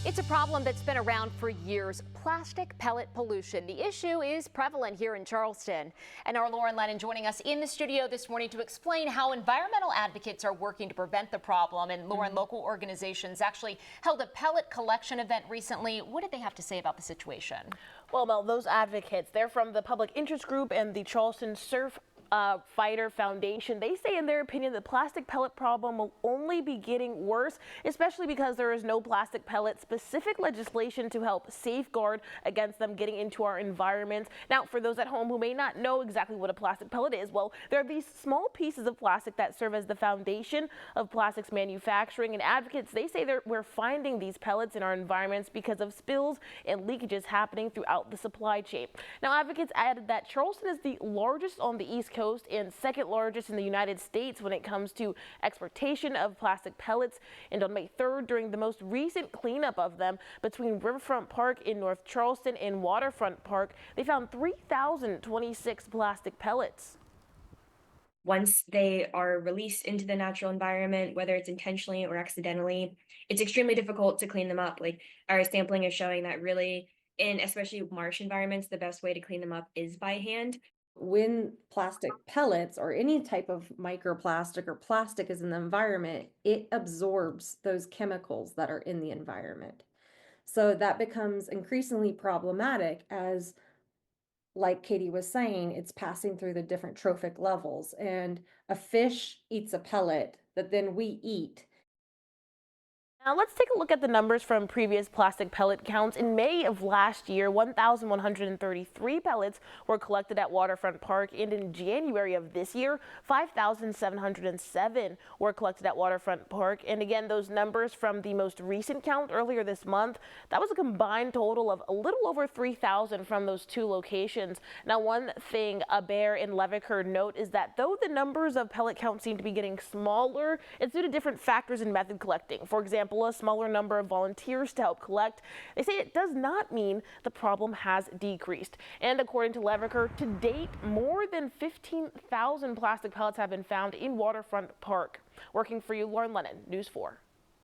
It's a problem that's been around for years, plastic pellet pollution. The issue is prevalent here in Charleston. And our Lauren Lennon joining us in the studio this morning to explain how environmental advocates are working to prevent the problem. And Lauren, local organizations actually held a pellet collection event recently. What did they have to say about the situation? Well, Mel, those advocates, they're from the Public Interest Group and the Charleston Fighter Foundation. They say in their opinion the plastic pellet problem will only be getting worse, especially because there is no plastic pellet specific legislation to help safeguard against them getting into our environment. Now, for those at home who may not know exactly what a plastic pellet is, well, there are these small pieces of plastic that serve as the foundation of plastics manufacturing, and advocates, they say we're finding these pellets in our environments because of spills and leakages happening throughout the supply chain. Now, advocates added that Charleston is the largest on the East Coast and second largest in the United States when it comes to exportation of plastic pellets. And on May 3rd, during the most recent cleanup of them between Riverfront Park in North Charleston and Waterfront Park, they found 3,026 plastic pellets. Once they are released into the natural environment, whether it's intentionally or accidentally, it's extremely difficult to clean them up. Like our sampling is showing that really, in especially marsh environments, the best way to clean them up is by hand. When plastic pellets or any type of microplastic or plastic is in the environment, it absorbs those chemicals that are in the environment. So that becomes increasingly problematic as, like Katie was saying, it's passing through the different trophic levels, and a fish eats a pellet that then we eat. Now let's take a look at the numbers from previous plastic pellet counts. In May of last year, 1,133 pellets were collected at Waterfront Park, and in January of this year, 5,707 were collected at Waterfront Park. And again, those numbers from the most recent count earlier this month, that was a combined total of a little over 3,000 from those two locations. Now, one thing Bear and Leviker note is that though the numbers of pellet counts seem to be getting smaller, it's due to different factors in method collecting. For example, a smaller number of volunteers to help collect. They say it does not mean the problem has decreased. And according to Leviker, to date, more than 15,000 plastic pellets have been found in Waterfront Park. Working for you, Lauren Lennon, News 4.